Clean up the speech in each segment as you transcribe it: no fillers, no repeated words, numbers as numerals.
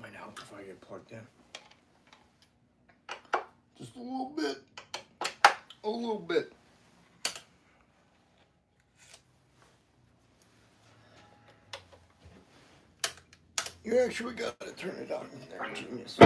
Might help if I get plugged in. Just a little bit. A little bit. You actually got to turn it on there, genius.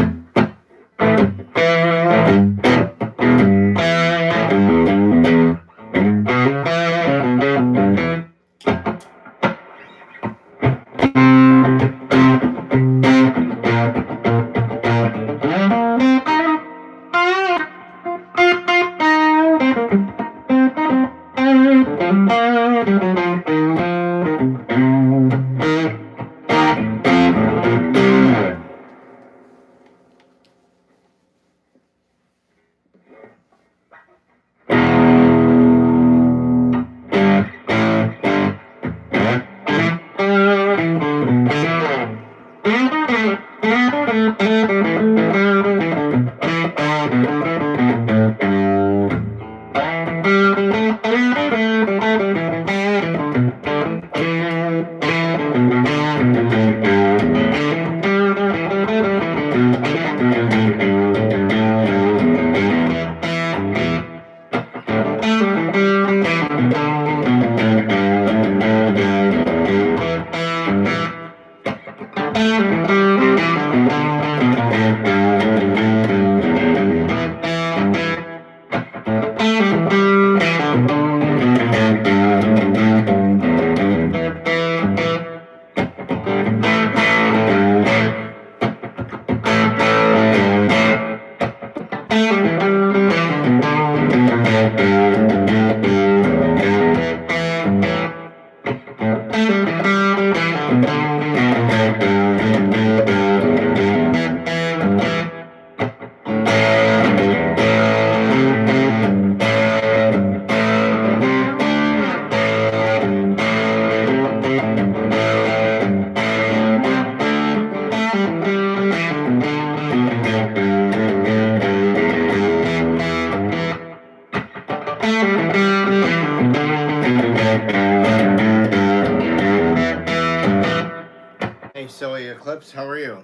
Hey, Silly Eclipse, how are you?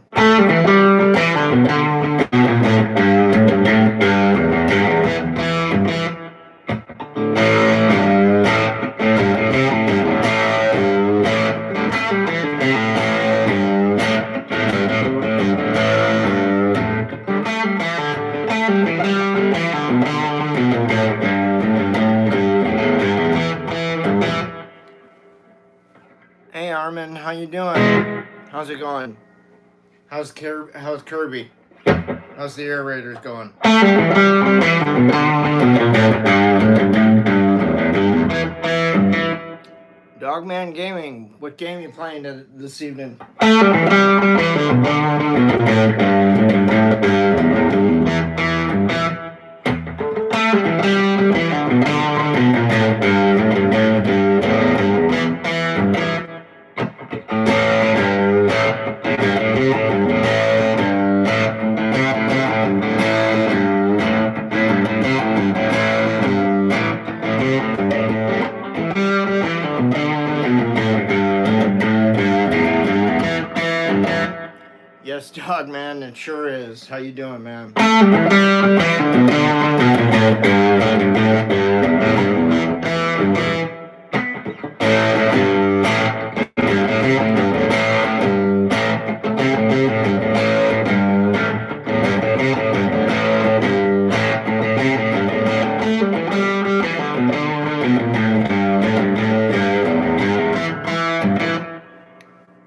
Hey Armin, how you doing? How's it going? How's Kirby? How's the aerators going? Dogman Gaming, what game you playing this evening? Yes, Dogman, it sure is. How you doing, man?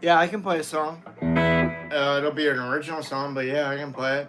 Yeah, I can play a song. It'll be an original song, but yeah, I can play it.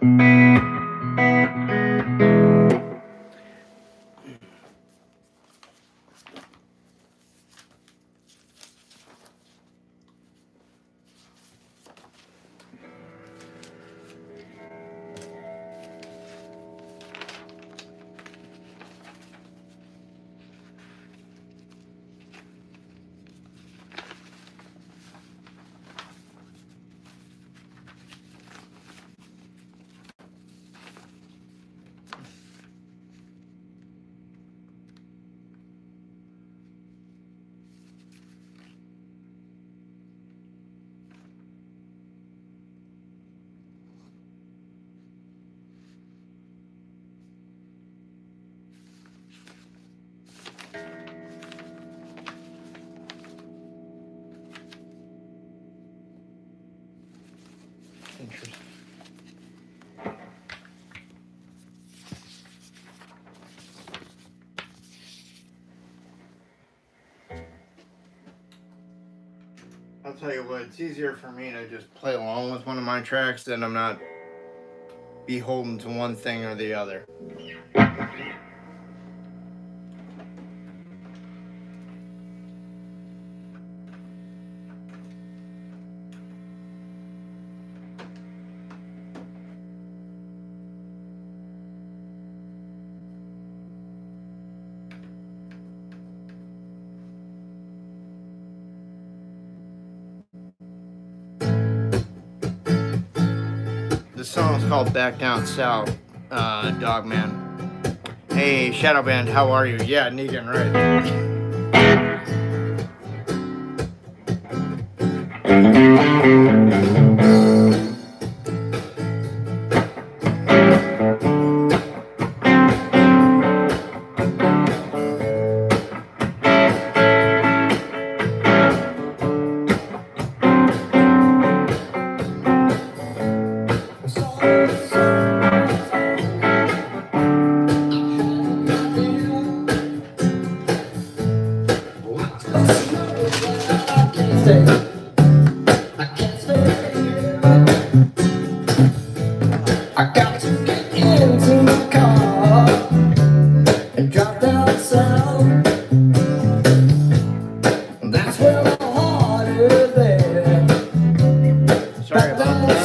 I'll tell you what, it's easier for me to just play along with one of my tracks than I'm not beholden to one thing or the other. The song's called Back Down South, Dogman. Hey, Shadow Band, how are you? Yeah, Negan, right. I got to get into my car and drive down south. That's where my heart is there. Sorry about that.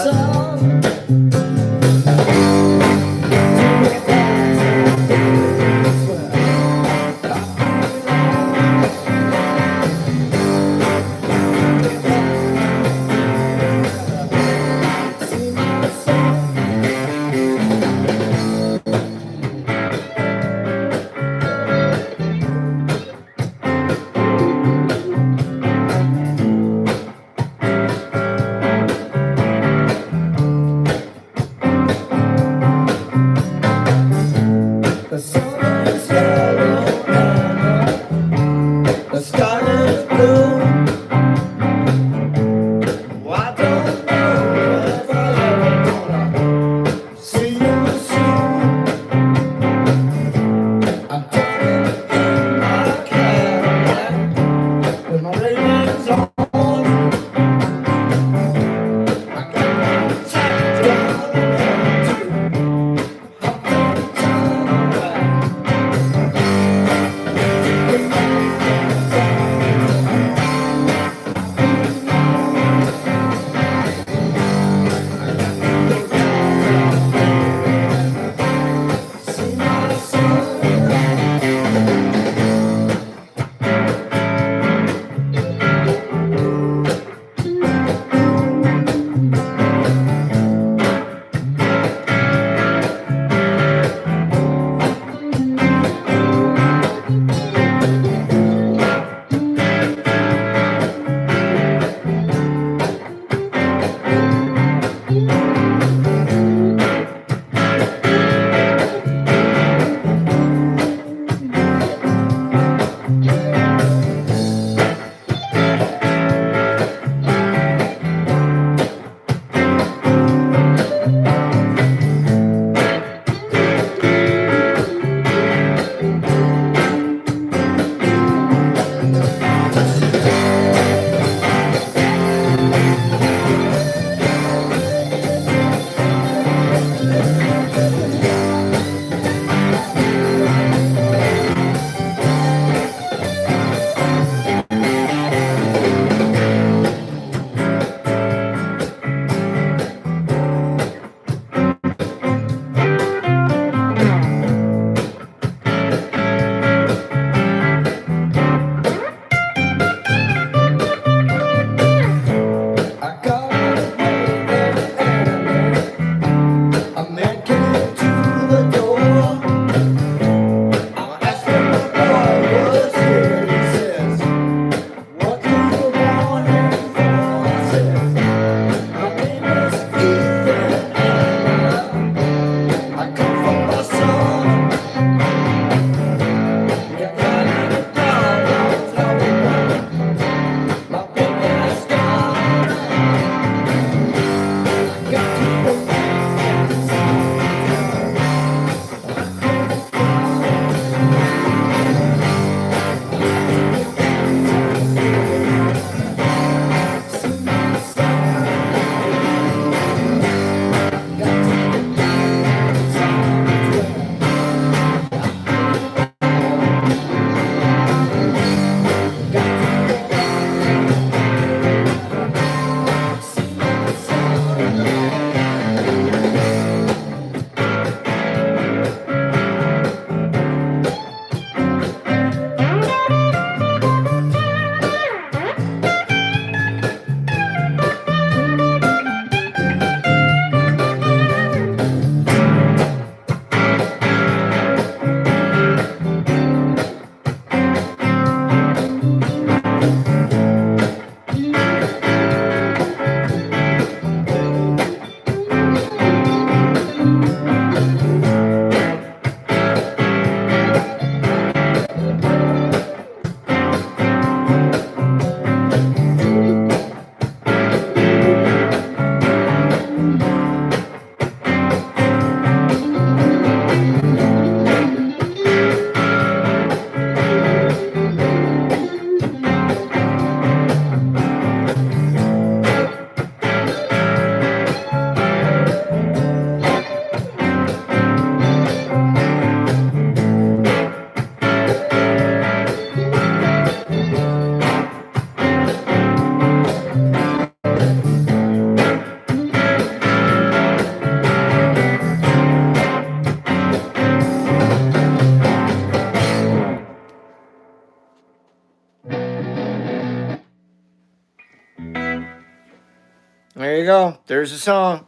you go. There's a song.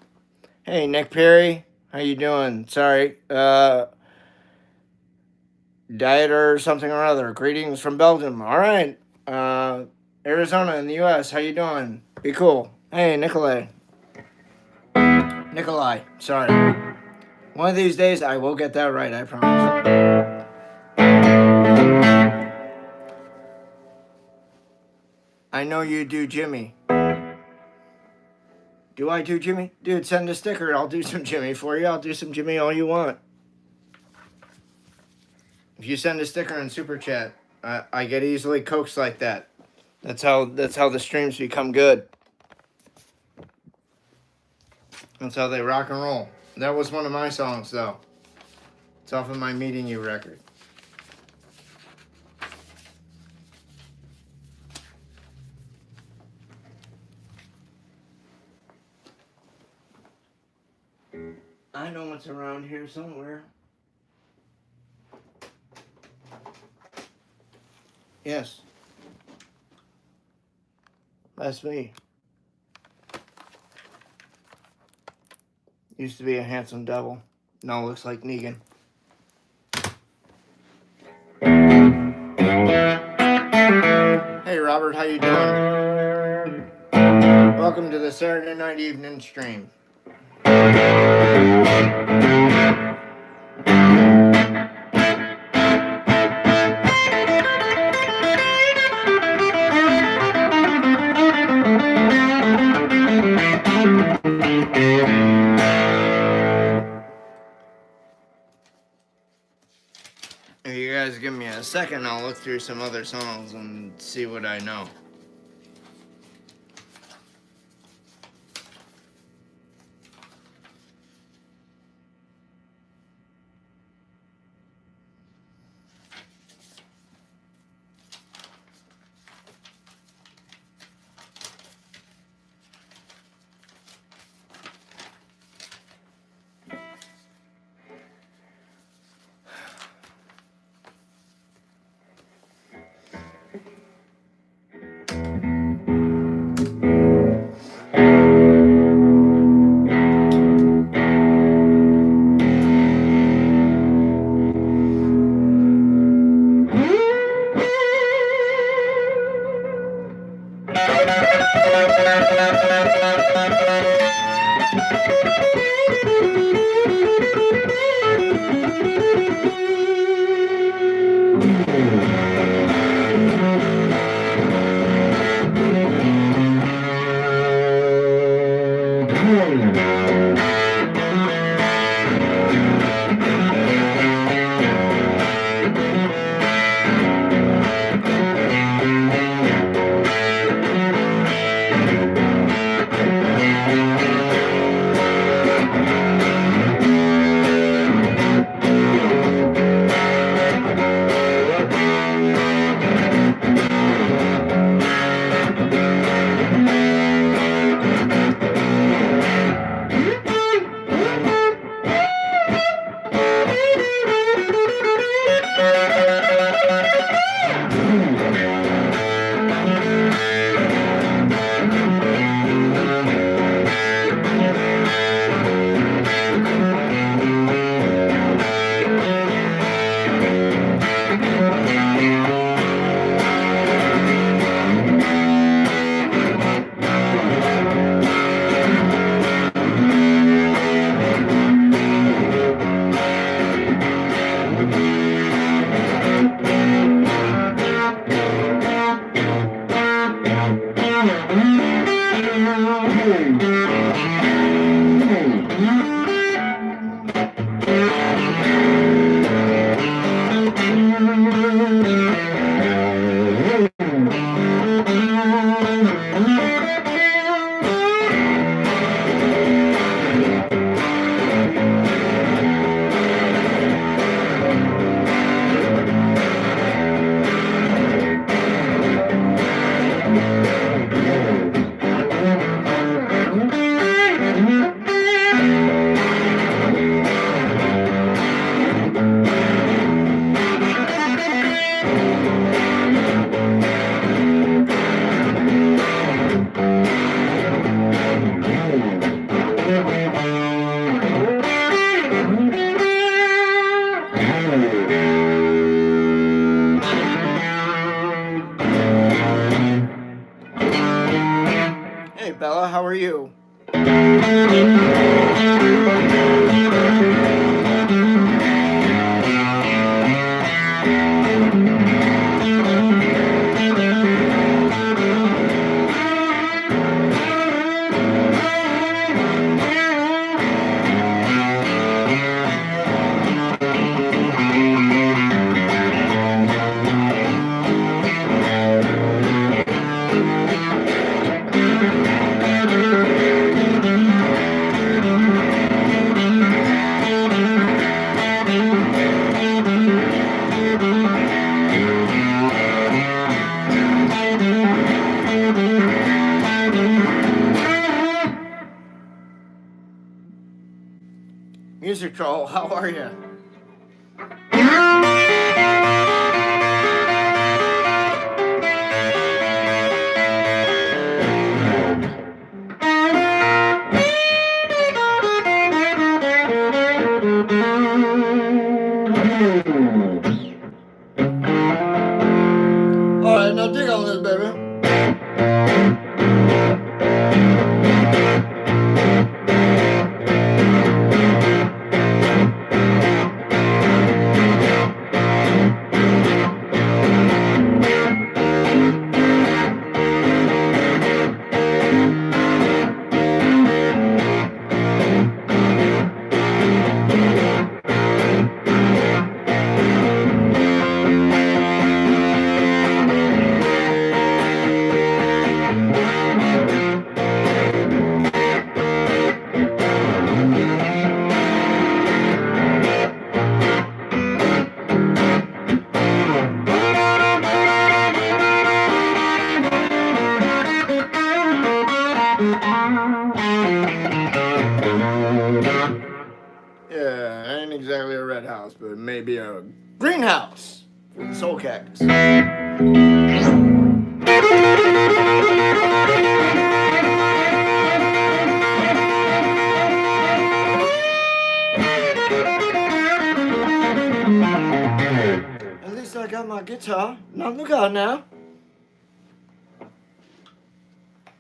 Hey, Nick Perry. How you doing? Sorry. Diet or something or other. Greetings from Belgium. All right. Arizona in the U.S. How you doing? Be cool. Hey, Nikolai. Sorry. One of these days, I will get that right, I promise. I know you do Jimmy. Do I do Jimmy? Dude, send a sticker. I'll do some Jimmy for you. I'll do some Jimmy all you want. If you send a sticker in Super Chat, I get easily coaxed like that. That's how the streams become good. That's how they rock and roll. That was one of my songs, though. It's off of my Meeting You record. I know it's around here somewhere. Yes. That's me. Used to be a handsome devil. Now looks like Negan. Hey Robert, how you doing? Welcome to the Saturday night evening stream. If you guys give me a second, I'll look through some other songs and see what I know. Music Troll, how are you? Alright, now dig on this, baby. Yeah, ain't exactly a red house, but maybe a greenhouse for the Soulcactus. At least I got my guitar. Now look out now.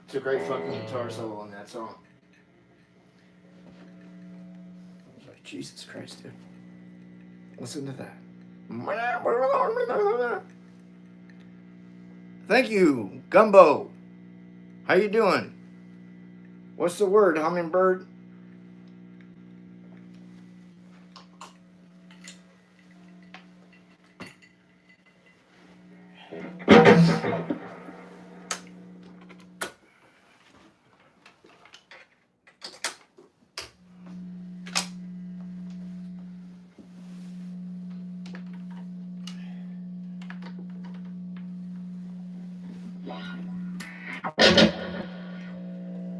It's a great fucking guitar solo on that song. Jesus Christ, dude. Listen to that. Thank you, Gumbo. How you doing? What's the word, hummingbird?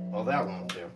Well, that won't do.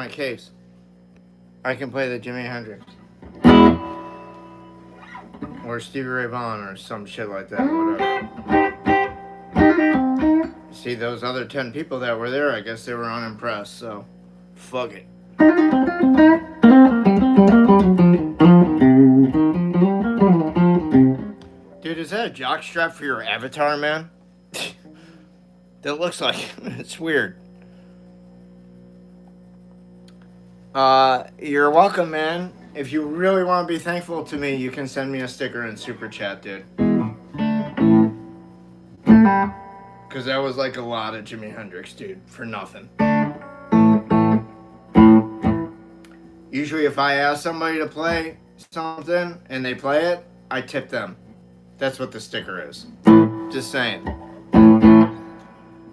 my case. I can play the Jimi Hendrix. Or Stevie Ray Vaughan or some shit like that, whatever. See, those other 10 people that were there, I guess they were unimpressed, so fuck it. Dude, is that a jock strap for your avatar, man? That looks like it's weird. You're welcome, man. If you really want to be thankful to me, you can send me a sticker in Super Chat, dude. Because that was like a lot of Jimi Hendrix, dude, for nothing. Usually if I ask somebody to play something and they play it, I tip them. That's what the sticker is. Just saying.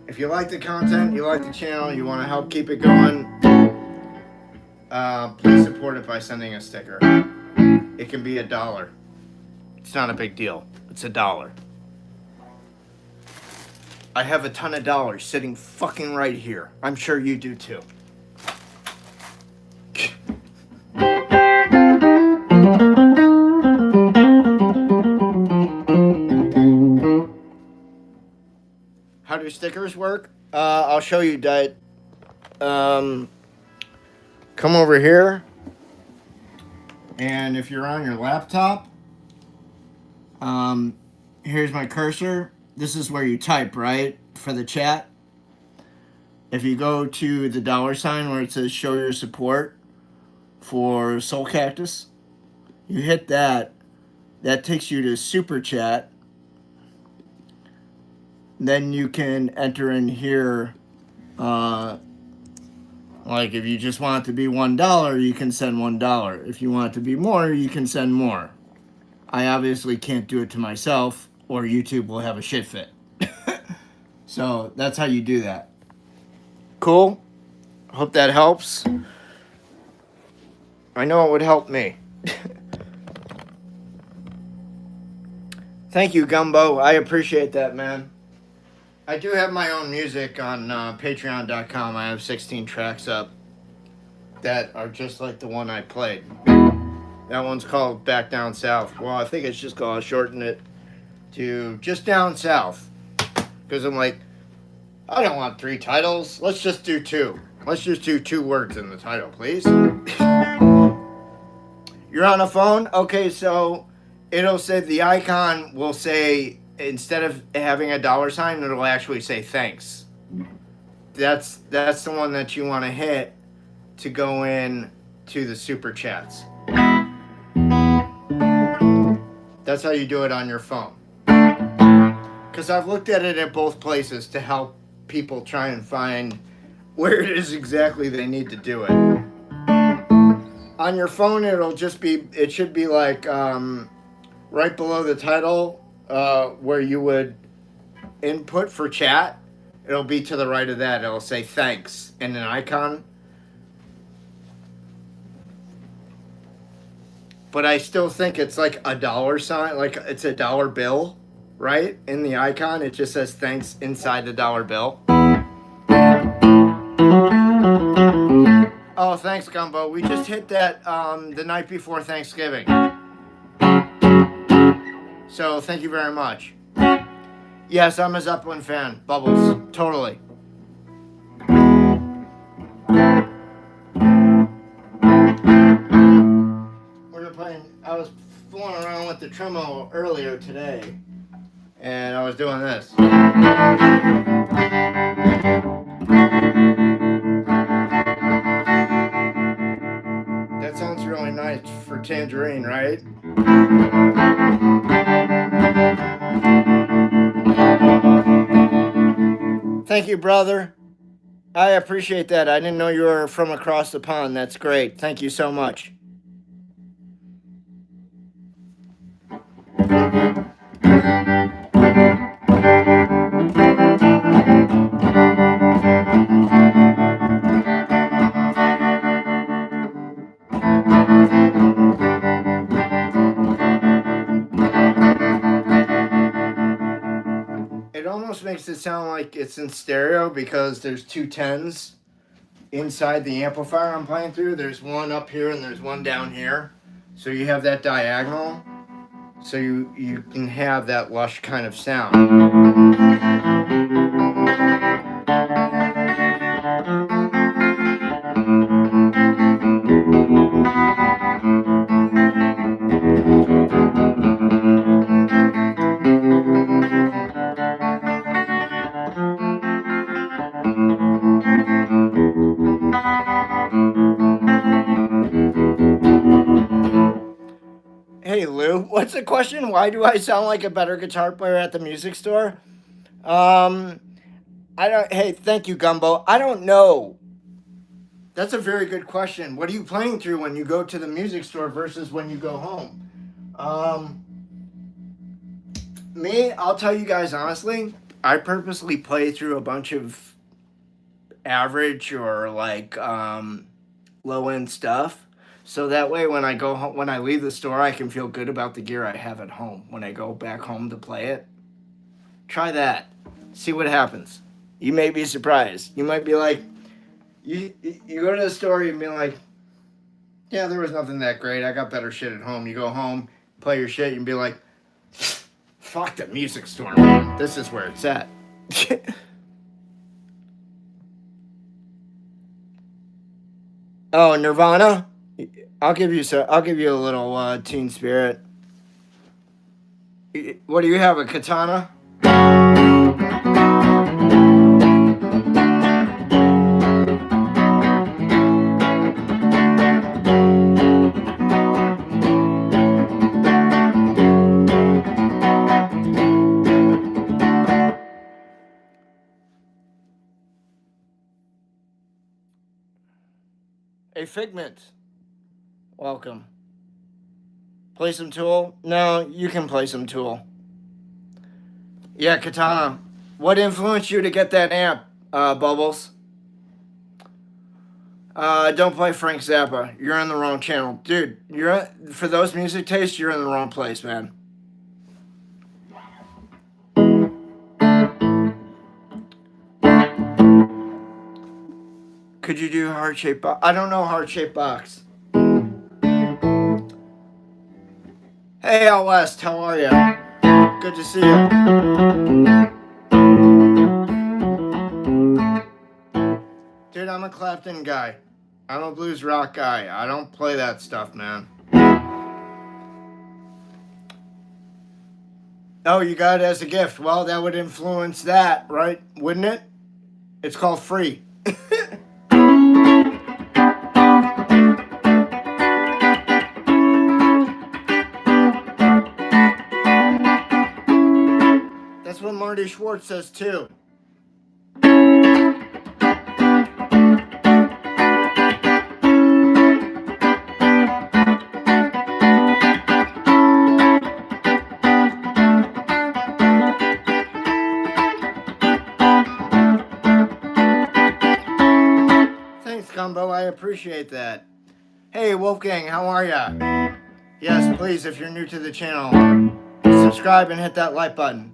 If you like the content, you like the channel, you want to help keep it going, please support it by sending a sticker. It can be $1. It's not a big deal. It's $1. I have a ton of dollars sitting fucking right here. I'm sure you do too. How do stickers work? I'll show you, Diet. Come over here. And if you're on your laptop, here's my cursor. This is where you type, right? For the chat. If you go to the $sign where it says show your support for Soulcactus, you hit that. That takes you to Super Chat. Then you can enter in here, like if you just want it to be $1, you can send $1. If you want it to be more, you can send more. I obviously can't do it to myself, or YouTube will have a shit fit. So that's how you do that. Cool? Hope that helps. I know it would help me. Thank you, Gumbo. I appreciate that, man. I do have my own music on patreon.com. I have 16 tracks up that are just like the one I played. That one's called Back Down South. Well, I think it's just called, I'll shorten it to Just Down South. Because I'm like, I don't want 3 titles. Let's just do 2. Let's just do 2 words in the title, please. You're on a phone? Okay, so it'll say, the icon will say, instead of having a $sign, it'll actually say thanks. That's the one that you want to hit to go in to the super chats. That's how you do it on your phone. Because I've looked at it at both places to help people try and find where it is exactly they need to do it. On your phone, it should be like right below the title, where you would input for chat. It'll be to the right of that. It'll say thanks and an icon. But I still think it's like a $sign, like it's a dollar bill, right? In the icon, it just says thanks inside the dollar bill. Oh, thanks, Gumbo. We just hit that the night before Thanksgiving. So thank you very much. Yes, I'm a Zeppelin fan. Bubbles. Totally. I was fooling around with the tremolo earlier today, and I was doing this. That sounds really nice for Tangerine, right? Thank you, brother. I appreciate that. I didn't know you were from across the pond. That's great. Thank you so much. It almost makes it sound like it's in stereo because there's 2 10s inside the amplifier I'm playing through. There's one up here and there's one down here. So you have that diagonal. So you can have that lush kind of sound. Hey Lou, what's the question? Why do I sound like a better guitar player at the music store? I don't. Hey, thank you, Gumbo. I don't know. That's a very good question. What are you playing through when you go to the music store versus when you go home? Me, I'll tell you guys honestly. I purposely play through a bunch of average or like low end stuff. So that way, when I go home, when I leave the store, I can feel good about the gear I have at home when I go back home to play it. Try that. See what happens. You may be surprised. You might be like, you go to the store, you be like, yeah, there was nothing that great. I got better shit at home. You go home, play your shit, and be like, fuck the music store, man. This is where it's at. Oh, Nirvana. I'll give you a little Teen Spirit. What do you have? A katana? A Figment. Welcome. Play some Tool? No, you can play some Tool. Yeah, Katana. What influenced you to get that amp, Bubbles? Don't play Frank Zappa. You're in the wrong channel. Dude, for those music tastes, you're in the wrong place, man. Could you do heart-shaped box? I don't know heart-shaped box. Hey, Al West, how are you? Good to see you. Dude, I'm a Clapton guy. I'm a blues rock guy. I don't play that stuff, man. Oh, you got it as a gift. Well, that would influence that, right? Wouldn't it? It's called free. That's what Marty Schwartz says too. Thanks, Gumbo. I appreciate that. Hey, Wolfgang, how are ya? Yes, please, if you're new to the channel, subscribe and hit that like button.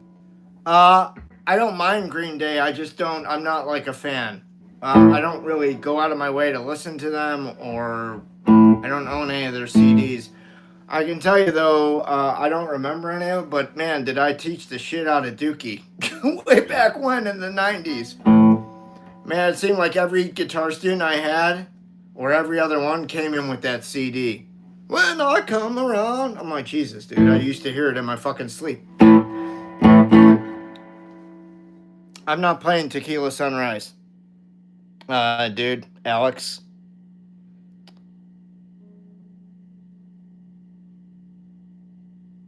I don't mind Green Day. I'm not like a fan. I don't really go out of my way to listen to them, or I don't own any of their CDs. I can tell you though, I don't remember any of it, but man, did I teach the shit out of Dookie way back when in the 90s. Man, it seemed like every guitar student I had, or every other one, came in with that CD. When I come around, I'm like, Jesus, dude, I used to hear it in my fucking sleep. I'm not playing Tequila Sunrise. Dude, Alex.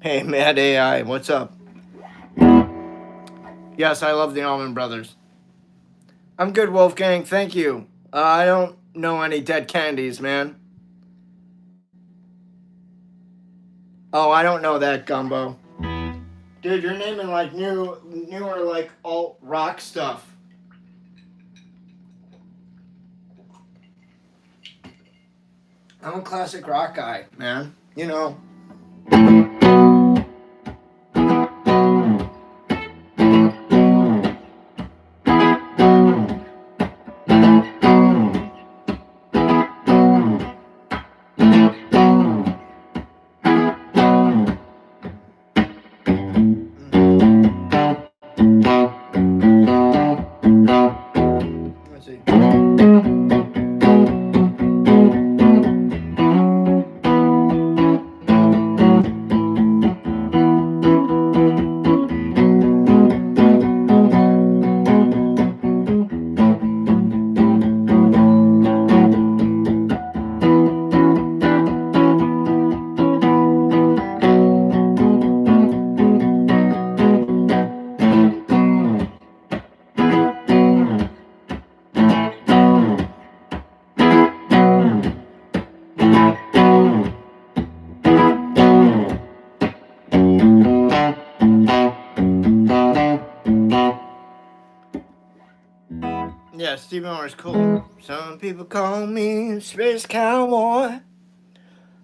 Hey, Mad AI, what's up? Yes, I love the Allman Brothers. I'm good, Wolfgang, thank you. I don't know any Dead Candies, man. Oh, I don't know that, Gumbo. Dude, you're naming like newer like alt rock stuff. I'm a classic rock guy, man. You know. yeah, Steve Miller's cool. Some people call me Space Cowboy.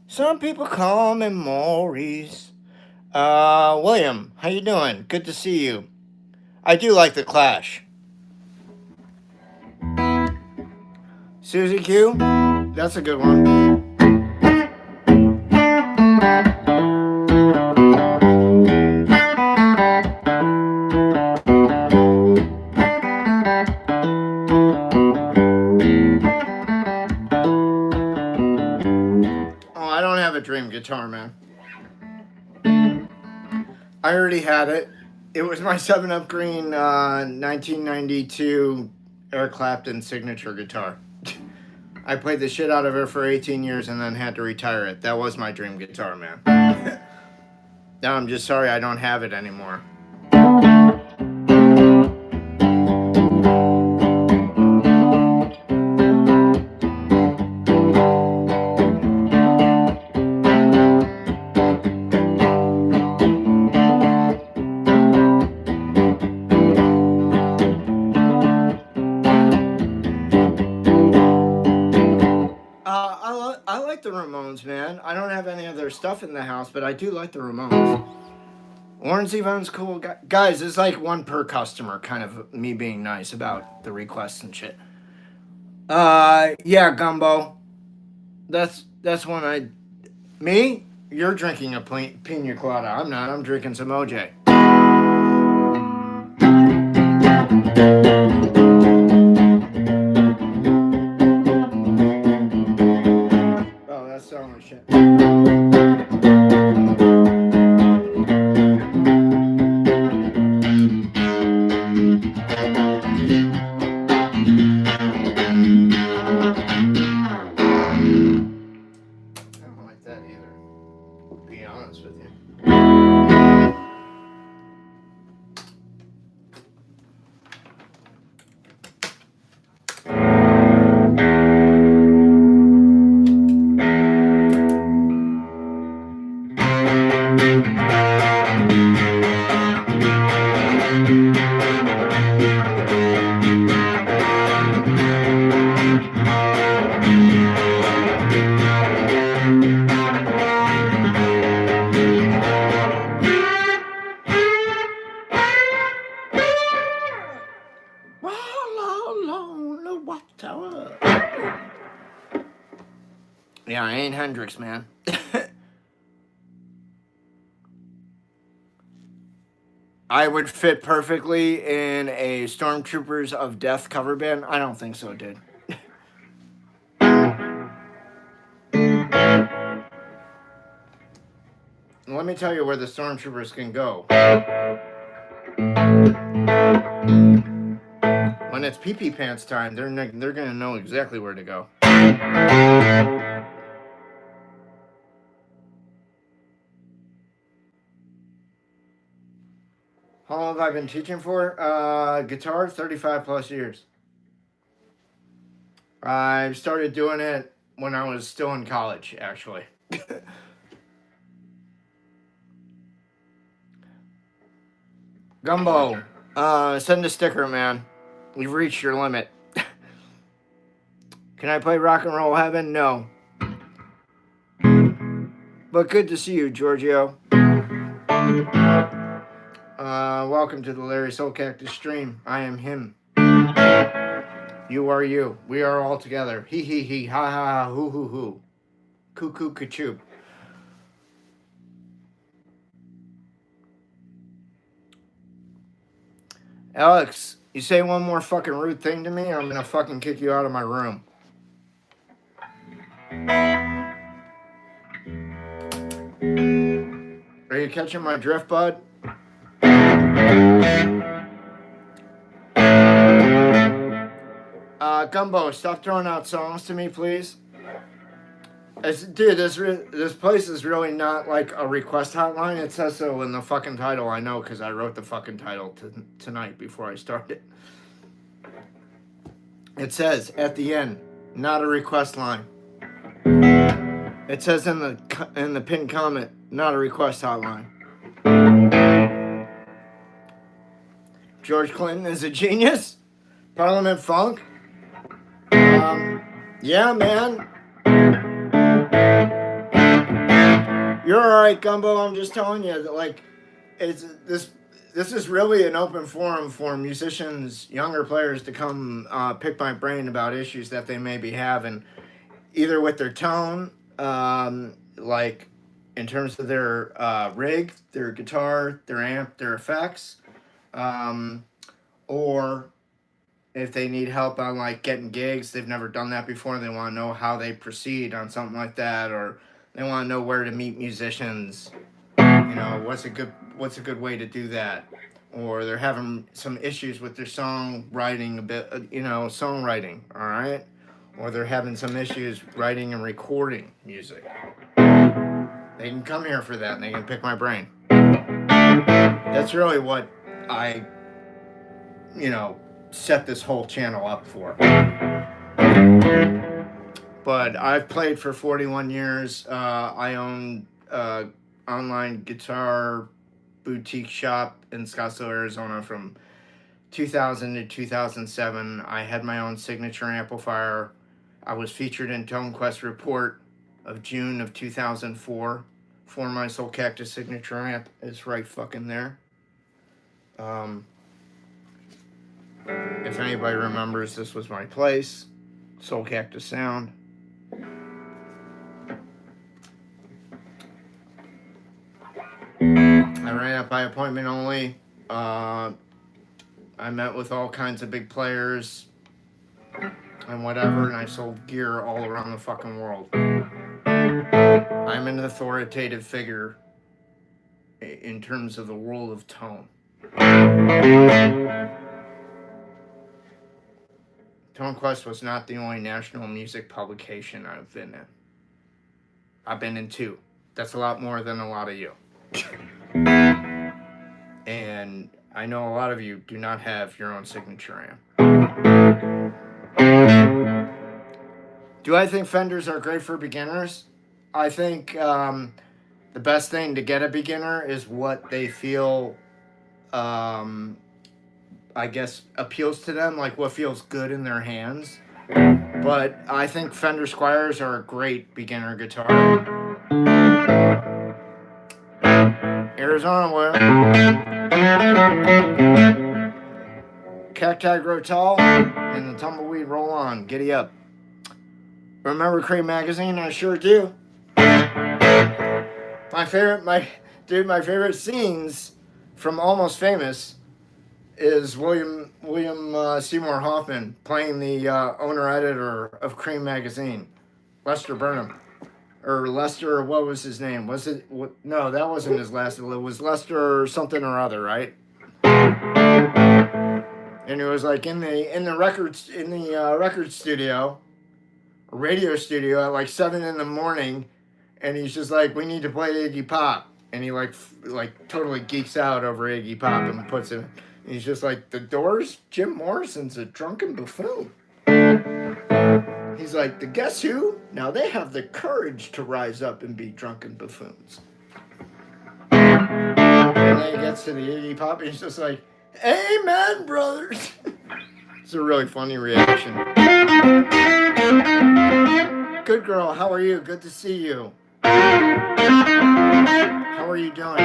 Some people call me Maurice. William, how you doing? Good to see you. I do like the Clash. Susie Q, that's a good one. Oh, I don't have a dream guitar, man. I already had it. It was my 7-Up Green 1992 Eric Clapton signature guitar. I played the shit out of it for 18 years and then had to retire it. That was my dream guitar, man. Now I'm just sorry I don't have it anymore. I like the Ramones, man. I don't have any of their stuff in the house, but I do like the Ramones. Lawrence Evon's cool. Guys, it's like one per customer, kind of me being nice about the requests and shit. Yeah, Gumbo. That's one I... Me? You're drinking a pina colada. I'm not. I'm drinking some OJ. Oh, that's so much shit. Yeah, I ain't Hendrix, man. I would fit perfectly in a Stormtroopers of Death cover band. I don't think so, dude. Let me tell you where the Stormtroopers can go. When it's pee-pee pants time, they're gonna know exactly where to go. How long have I been teaching for? Guitar, 35 plus years. I started doing it when I was still in college, actually. Gumbo, send a sticker, man. You've reached your limit. Can I play Rock and Roll Heaven? No. But good to see you, Giorgio. Welcome to the Larry Soulcactus stream. I am him. You are you. We are all together. He, ha, ha, ha, hoo, hoo, hoo. Cuckoo, ka-choo. Alex, you say one more fucking rude thing to me, I'm gonna fucking kick you out of my room. Are you catching my drift, bud? Gumbo, stop throwing out songs to me, please. Dude, this place is really not like a request hotline. It says so in the fucking title. I know because I wrote the fucking title tonight before I started. It says at the end, not a request line. It says in the pinned comment, not a request hotline. George Clinton is a genius. Parliament Funk. Yeah, man. You're all right, Gumbo. I'm just telling you that, like, it's this. This is really an open forum for musicians, younger players, to come pick my brain about issues that they may be having, either with their tone, like in terms of their rig, their guitar, their amp, their effects, um, or if they need help on like getting gigs, they've never done that before. They want to know how they proceed on something like that, or they want to know where to meet musicians. You know, what's a good way to do that, or they're having some issues with their songwriting a bit. Songwriting. All right, or they're having some issues writing and recording music. They can come here for that, and they can pick my brain. That's really what I, set this whole channel up for. But I've played for 41 years. I own online guitar boutique shop in Scottsdale, Arizona from 2000 to 2007. I had my own signature amplifier. I was featured in Tone Quest Report of June of 2004 for my Soulcactus signature amp. It's right fucking there. If anybody remembers, this was my place, Soulcactus Sound. I ran it by appointment only. I met with all kinds of big players and whatever, and I sold gear all around the fucking world. I'm an authoritative figure in terms of the world of tone. Tone Quest was not the only national music publication I've been in. I've been in 2. That's a lot more than a lot of you. And I know a lot of you do not have your own signature amp. Do I think Fenders are great for beginners? I think the best thing to get a beginner is what they feel, I guess, appeals to them, like what feels good in their hands. But I think Fender Squiers are a great beginner guitar. Arizona where cacti grow tall and the tumbleweed roll on. Giddy up. Remember Cream Magazine? I sure do. My favorite scenes from Almost Famous is William Seymour Hoffman playing the owner-editor of Cream Magazine, Lester Burnham. Or Lester, what was his name? Was it? No, that wasn't his last. It was Lester something or other, right? And it was like in the record studio, radio studio at like 7 a.m, and he's just like, we need to play Iggy Pop, and he like totally geeks out over Iggy Pop and puts it. And he's just like, the Doors, Jim Morrison's a drunken buffoon. He's like, the Guess Who? Now they have the courage to rise up and be drunken buffoons. And then he gets to the Iggy Pop, and he's just like, amen, brothers. It's a really funny reaction. Good girl, how are you? Good to see you. How are you doing?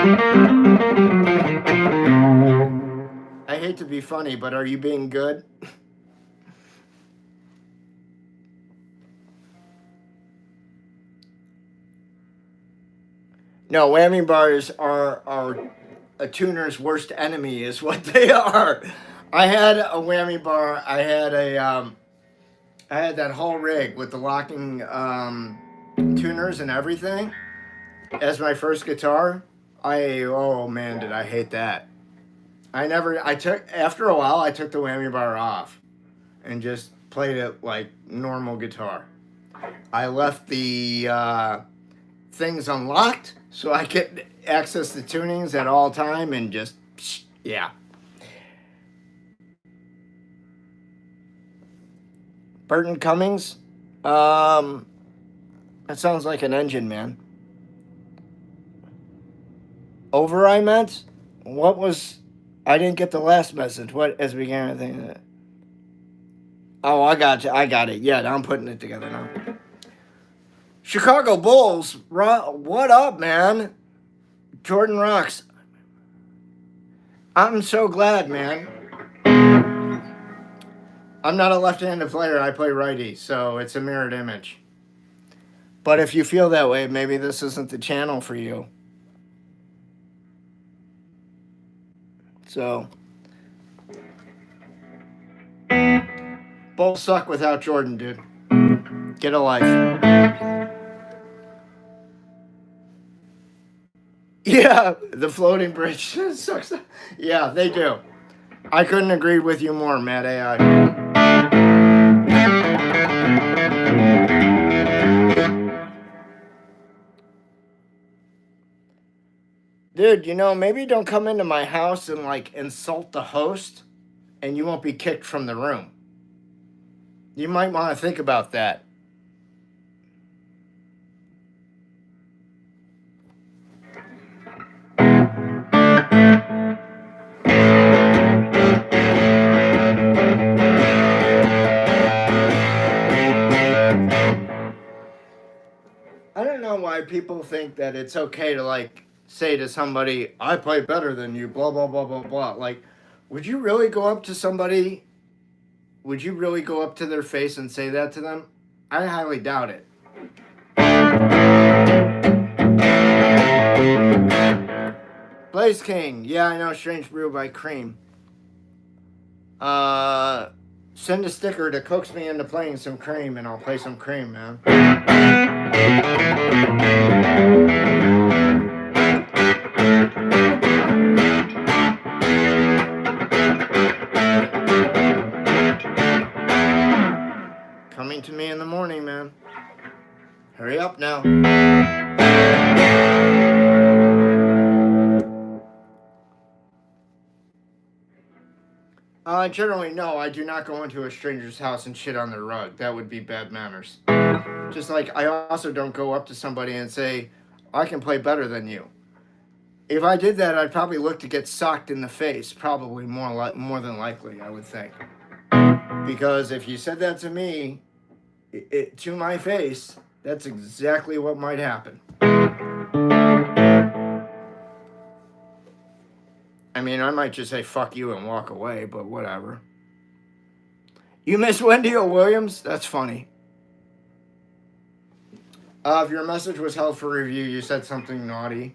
I hate to be funny, but are you being good? No, whammy bars are a tuner's worst enemy is what they are. I had a whammy bar. I had that whole rig with the locking tuners and everything as my first guitar. Oh man, did I hate that. After a while, I took the whammy bar off and just played it like normal guitar. I left the things unlocked so I could access the tunings at all time and just, yeah. Burton Cummings? That sounds like an engine, man. Over, I meant? I didn't get the last message. What, as we began to think of it? Oh, I got you. I got it. Yeah, I'm putting it together now. Chicago Bulls, what up, man? Jordan rocks. I'm so glad, man. I'm not a left-handed player. I play righty, so it's a mirrored image. But if you feel that way, maybe this isn't the channel for you. So, Bulls suck without Jordan, dude. Get a life. Yeah, the floating bridge sucks. Yeah, they do. I couldn't agree with you more, Matt AI. Dude, you know, maybe don't come into my house and like insult the host and you won't be kicked from the room. You might want to think about that. I don't know why people think that it's okay to like say to somebody, I play better than you, blah, blah, blah, blah, blah. Like, would you really go up to somebody? Would you really go up to their face and say that to them? I highly doubt it. Blaze King. Yeah, I know. Strange Brew by Cream. Send a sticker to coax me into playing some Cream, and I'll play some Cream, man. Coming to me in the morning, man. Hurry up now. Generally, no, I do not go into a stranger's house and shit on their rug. That would be bad manners. Just like I also don't go up to somebody and say, I can play better than you. If I did that, I'd probably look to get socked in the face. Probably more than likely, I would think. Because if you said that to me, to my face, that's exactly what might happen. I mean, I might just say fuck you and walk away, but whatever. You miss Wendy O. Williams? That's funny. If your message was held for review, you said something naughty.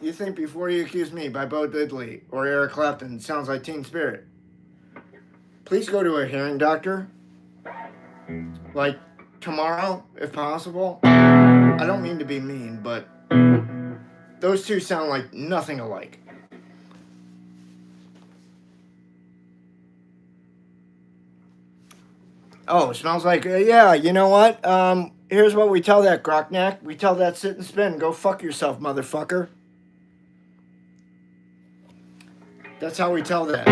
You think Before You Accuse Me by Bo Diddley or Eric Clapton sounds like Teen Spirit. Please go to a hearing doctor. Like tomorrow, if possible. I don't mean to be mean, but those two sound like nothing alike. Oh, smells like, yeah, you know what? Here's what we tell that Grockneck. We tell that sit and spin. Go fuck yourself, motherfucker. That's how we tell that.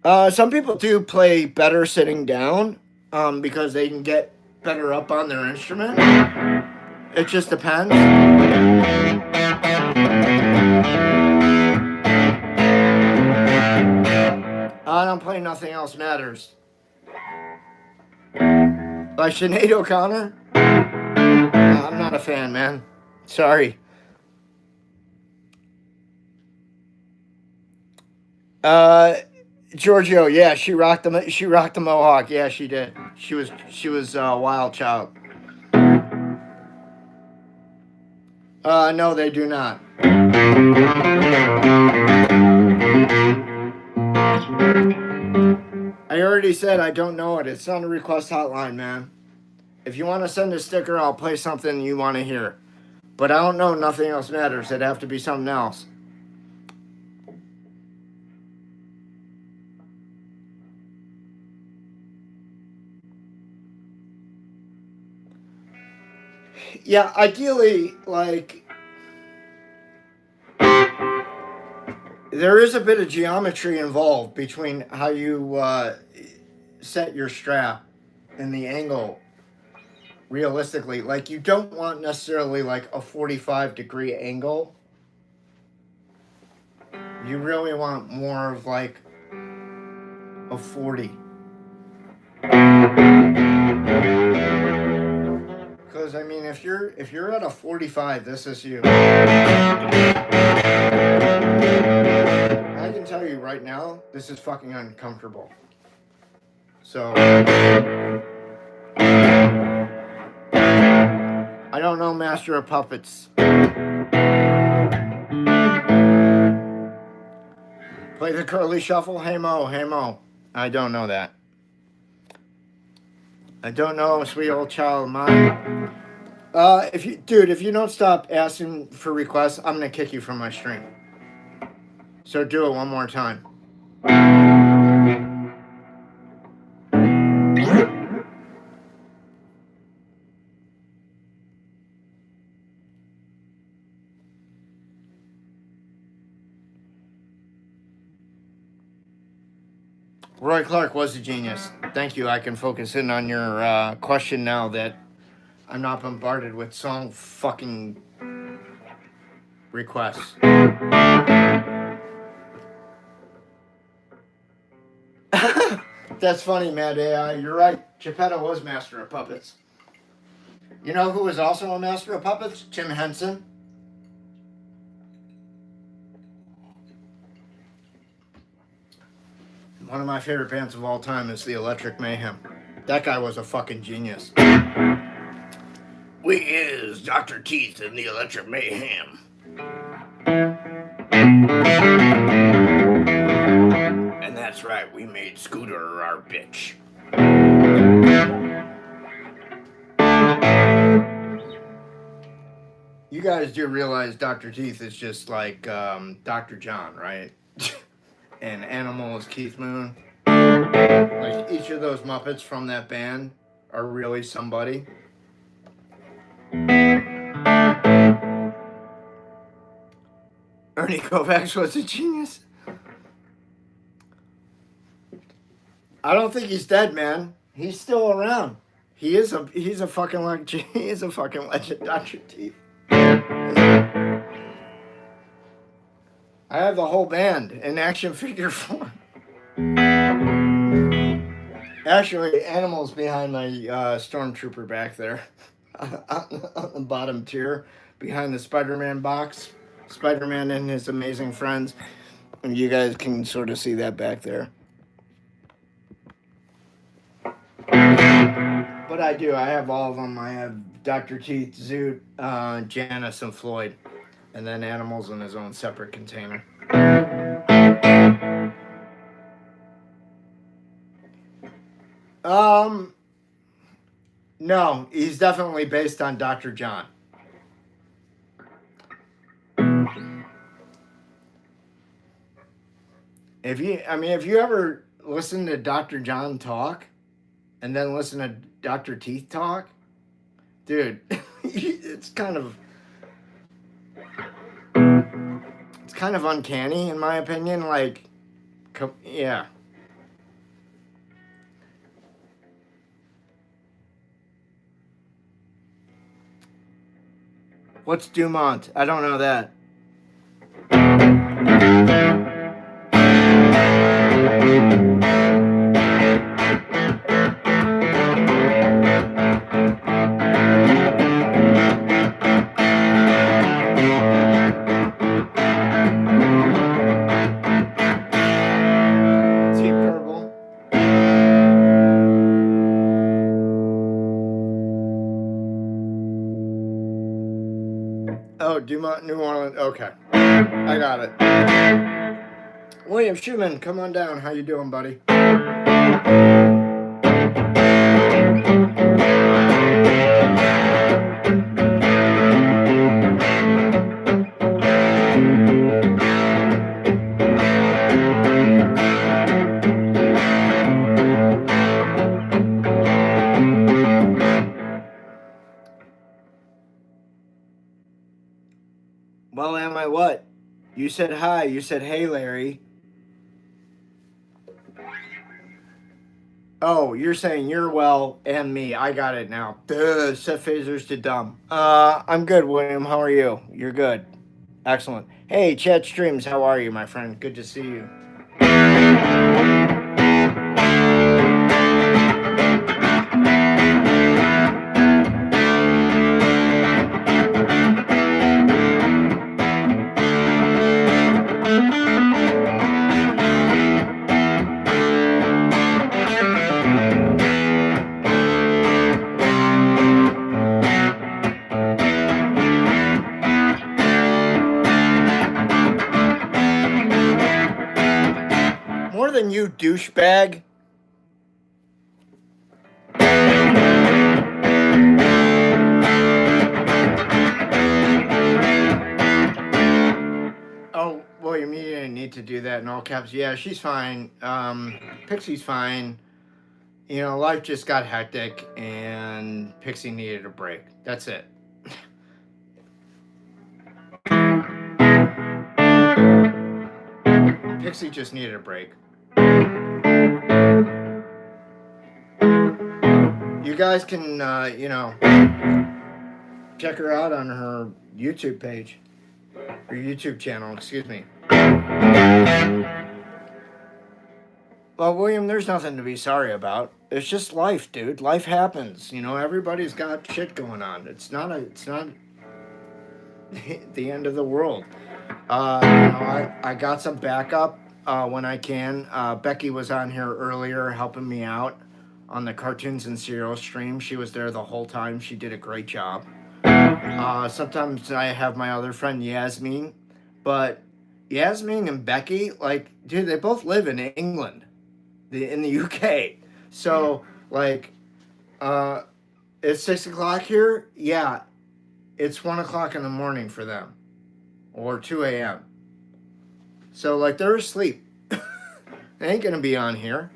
Some people do play better sitting down because they can get better up on their instrument. It just depends. I don't play Nothing Else Matters by Sinead O'Connor. I'm not a fan, man. Sorry. Giorgio, yeah, she rocked the mohawk. Yeah, she did. She was a wild child. No, they do not. I already said I don't know it. It's on the request hotline, man. If you want to send a sticker, I'll play something you want to hear. But I don't know Nothing Else Matters. It'd have to be something else. Yeah, ideally, like, there is a bit of geometry involved between how you set your strap and the angle realistically. Like, you don't want necessarily like a 45-degree angle. You really want more of like a 40. Because I mean, if you're at a 45, this is you. I can tell you right now, this is fucking uncomfortable. So I don't know Master of Puppets. Play the curly shuffle. Hey Mo, hey Mo. I don't know that. I don't know, sweet old child of mine. If you don't stop asking for requests, I'm gonna kick you from my stream. So do it one more time. Roy Clark was a genius. Thank you. I can focus in on your question now that I'm not bombarded with song fucking requests. That's funny, Mad AI. You're right. Geppetto was Master of Puppets. You know who was also a Master of Puppets? Jim Henson. One of my favorite bands of all time is the Electric Mayhem. That guy was a fucking genius. We is Dr. Teeth and the Electric Mayhem. And that's right, we made Scooter our bitch. You guys do realize Dr. Teeth is just like Dr. John, right? And Animal is Keith Moon. Like, each of those Muppets from that band are really somebody. Ernie Kovacs was a genius. I don't think he's dead, man. He's still around. He's a fucking legend. He is a fucking legend, Dr. Teeth. I have the whole band in action figure form. Actually, Animal's behind my Stormtrooper back there. On the bottom tier, behind the Spider-Man box. Spider-Man and his amazing friends. And you guys can sort of see that back there. But I do. I have all of them. I have Dr. Teeth, Zoot, Janice, and Floyd. And then Animals in his own separate container. No, he's definitely based on Dr. John. If you ever listen to Dr. John talk and then listen to Dr. Teeth talk, dude, it's kind of uncanny in my opinion. Like, yeah. What's Dumont? I don't know that. Deep Purple. Oh, Dumont, New Orleans. Okay, I got it. William Schumann, come on down. How you doing, buddy? Well, am I what? You said hi. You said hey, Larry. Oh, you're saying you're well and me. I got it now. Duh, set phasers to dumb. I'm good, William. How are you? You're good. Excellent. Hey, Chat Streams, how are you, my friend? Good to see you. More than you, douchebag. Oh, William, you didn't need to do that in all caps. Yeah, she's fine. Pixie's fine. You know, life just got hectic and Pixie needed a break. That's it. Pixie just needed a break. You guys can, you know, check her out on her YouTube page. Her YouTube channel, excuse me. Well, William, there's nothing to be sorry about. It's just life, dude. Life happens. You know, everybody's got shit going on. It's not the end of the world. You know, I got some backup when I can. Becky was on here earlier helping me out on the cartoons and serial stream. She was there the whole time. She did a great job. Sometimes I have my other friend Yasmin, but Yasmin and Becky, like, dude, they both live in England, in the UK. So, like, it's 6 o'clock here. Yeah, it's 1 o'clock in the morning for them, or 2 a.m. So, like, they're asleep. They ain't gonna be on here.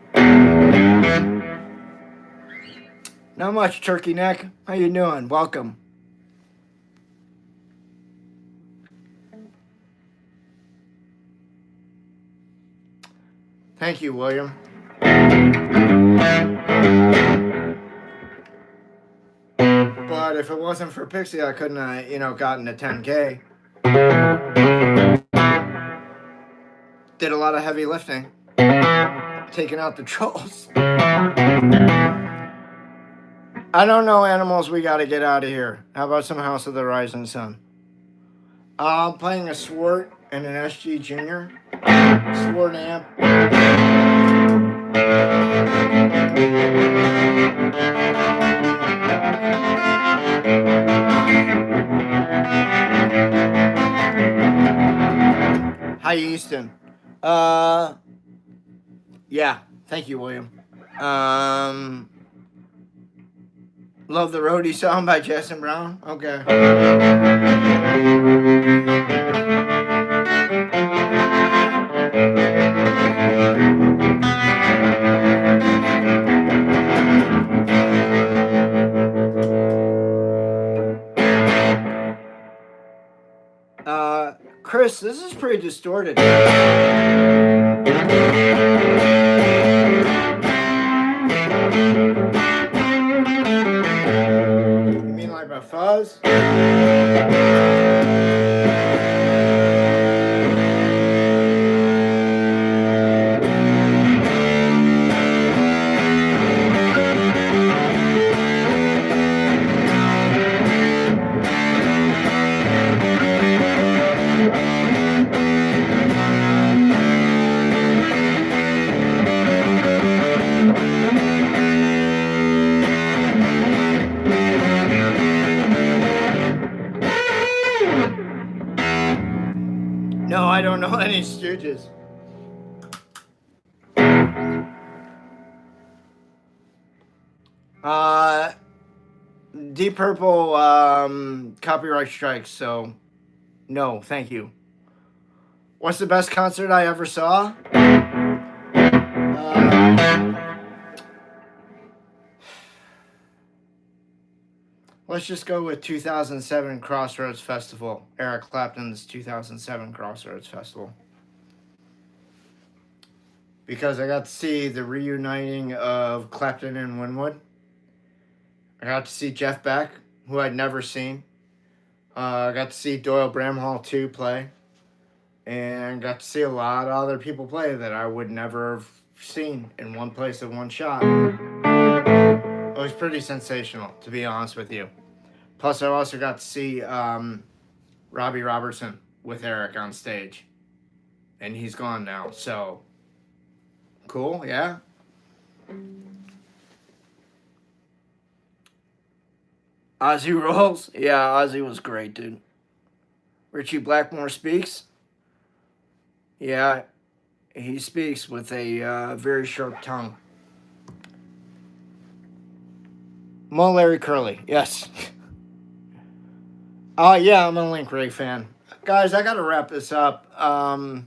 Not much, Turkey Neck. How you doing? Welcome. Thank you, William. But if it wasn't for Pixie, I couldn't have, you know, gotten a 10K. Did a lot of heavy lifting. Taking out the trolls. I don't know, animals. We got to get out of here. How about some House of the Rising Sun? I'm playing a Swart and an SG Junior. Swart amp. Hi, Easton. Yeah. Thank you, William. Love the Roadie song by Jason Brown. Okay. Chris, this is pretty distorted. You mean like my fuzz? No, I don't know any Stooges. Deep Purple copyright strikes, so no, thank you. What's the best concert I ever saw? Let's just go with 2007 Crossroads Festival. Eric Clapton's 2007 Crossroads Festival. Because I got to see the reuniting of Clapton and Winwood. I got to see Jeff Beck, who I'd never seen. I got to see Doyle Bramhall 2 play. And got to see a lot of other people play that I would never have seen in one place in one shot. It was pretty sensational, to be honest with you. Plus, I also got to see Robbie Robertson with Eric on stage. And he's gone now, so cool, yeah. Ozzy rolls? Yeah, Ozzy was great, dude. Richie Blackmore speaks? Yeah, he speaks with a very sharp tongue. Mo Larry Curly, yes. Yeah, I'm a Link Ray fan. Guys, I gotta wrap this up. Cause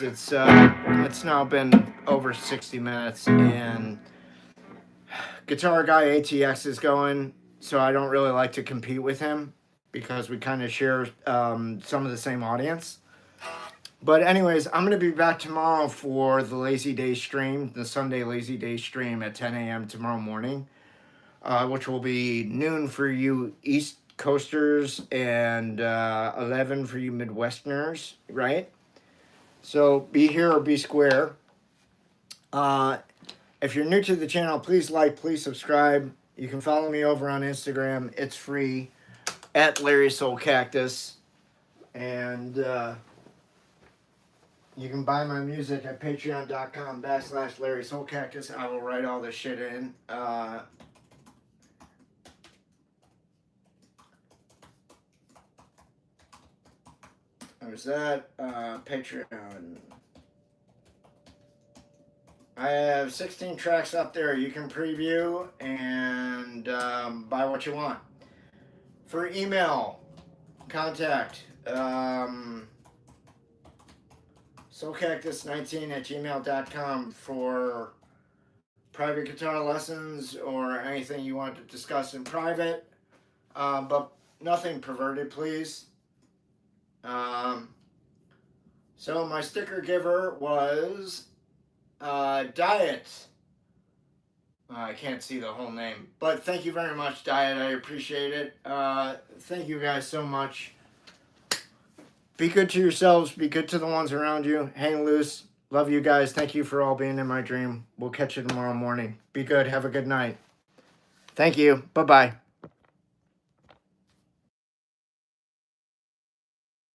it's now been over 60 minutes and Guitar Guy ATX is going, so I don't really like to compete with him because we kind of share some of the same audience. But anyways, I'm going to be back tomorrow for the Lazy Day stream, the Sunday Lazy Day stream at 10 a.m. tomorrow morning, which will be noon for you East Coasters and 11 for you Midwesterners, right? So be here or be square. If you're new to the channel, please like, please subscribe. You can follow me over on Instagram. It's free at Larry Soulcactus. And you can buy my music at patreon.com/Larry Soulcactus. I will write all this shit in. There's that. Patreon. I have 16 tracks up there you can preview and buy what you want. For email, contact soulcactus19@gmail.com for private guitar lessons or anything you want to discuss in private, but nothing perverted, please. So my sticker giver was Diet. I can't see the whole name, but thank you very much, Diet. I appreciate it. Thank you guys so much. Be good to yourselves. Be good to the ones around you. Hang loose. Love you guys. Thank you for all being in my dream. We'll catch you tomorrow morning. Be good. Have a good night. Thank you. Bye-bye.